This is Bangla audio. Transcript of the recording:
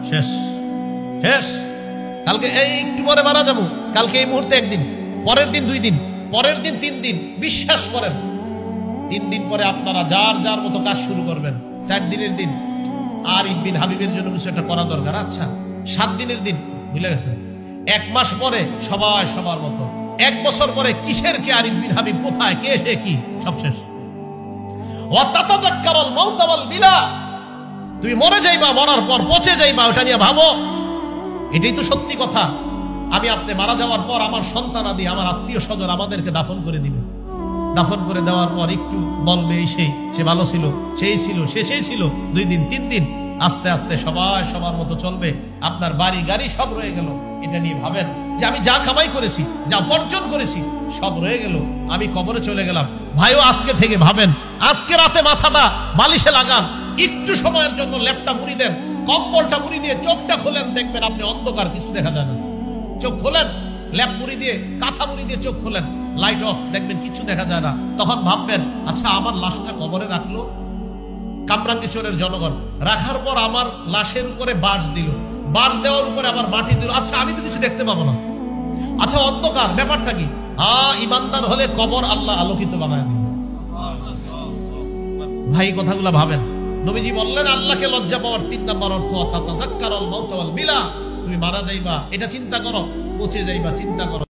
শেষ শেষ। কালকে এই একটু পরে মারা যাবো, কালকে এই মুহূর্তে একদিন, পরের দিন 2 দিন, পরের দিন 3 দিন। বিশ্বাস করেন 3 দিন পরে আপনারা যার যার মতো কাজ শুরু করবেন। 4 দিনের দিন আরিফ বিন হাবিবের জন্য কিছু একটা করা দরকার। আচ্ছা 7 দিনের দিন ভুলে গেছেন। 1 মাস পরে সবাই সবার মতো। 1 বছর পরে কিসের কে আরিফ বিন হাবিব, কোথায় কে সে কি, সব শেষ। ওয়াতাতাযাক্কারুল মাউত ওয়াল বিলা, তুমি মরে যাইবা, মরার পর পচে যাইবা, ওটা নিয়ে ভাবো। এটাই তো সত্যি কথা। আমি আপনি মারা যাওয়ার পর আমার সন্তানাদি, আমার আত্মীয় স্বজন আমাদেরকে দাফন করে দিবে। দাফন করে দেওয়ার পর একটু বলবে এই সে ভালো ছিল, সেই ছিল, সেই ছিল। 2 দিন 3 দিন আস্তে আস্তে সবাই সবার মতো চলবে। আপনার বাড়ি গাড়ি সব রয়ে গেল। এটা নিয়ে ভাবেন যে আমি যা কামাই করেছি, যা উপার্জন করেছি, সব রয়ে গেল, আমি কবরে চলে গেলাম। ভাইও আজকে থেকে ভাবেন, আজকে রাতে মাথাটা বালিশে লাগান, একটু সময়ের জন্য ল্যাপটা মুড়ি দেন, কম্বলটা মুড়ি দিয়ে চোখটা খোলেন, দেখবেন আপনি অন্ধকার, কিছু দেখা যায় না। চোখ খোলেন, ল্যাপ মুড়ি দিয়ে, কাঁথা মুড়ি দিয়ে চোখ খোলেন, লাইট অফ, দেখবেন কিছু দেখা যায় না। তখন ভাববেন, আচ্ছা আমার লাশটা কবরে রাখলো কামরাঙ্গীরচরের জনগণ, রাখার পর আমার লাশের উপরে বাঁশ দিল, বাঁশ দেওয়ার উপরে আবার মাটি দিল। আচ্ছা আমি তো কিছু দেখতে পাবো না। আচ্ছা অন্ধকার, ব্যাপারটা কি? ইমানদার হলে কবর আল্লাহ আলোকিত বানায় দিল। ভাই কথাগুলা ভাবেন। নবীজি বললেন আল্লাহকে লজ্জা পাওয়ার 3 নম্বর অর্থ ওয়াতাযাক্কারুল মাউত ওয়াল বিলা, তুমি মারা যাইবা এটা চিন্তা করো, পচে যাইবা চিন্তা করো।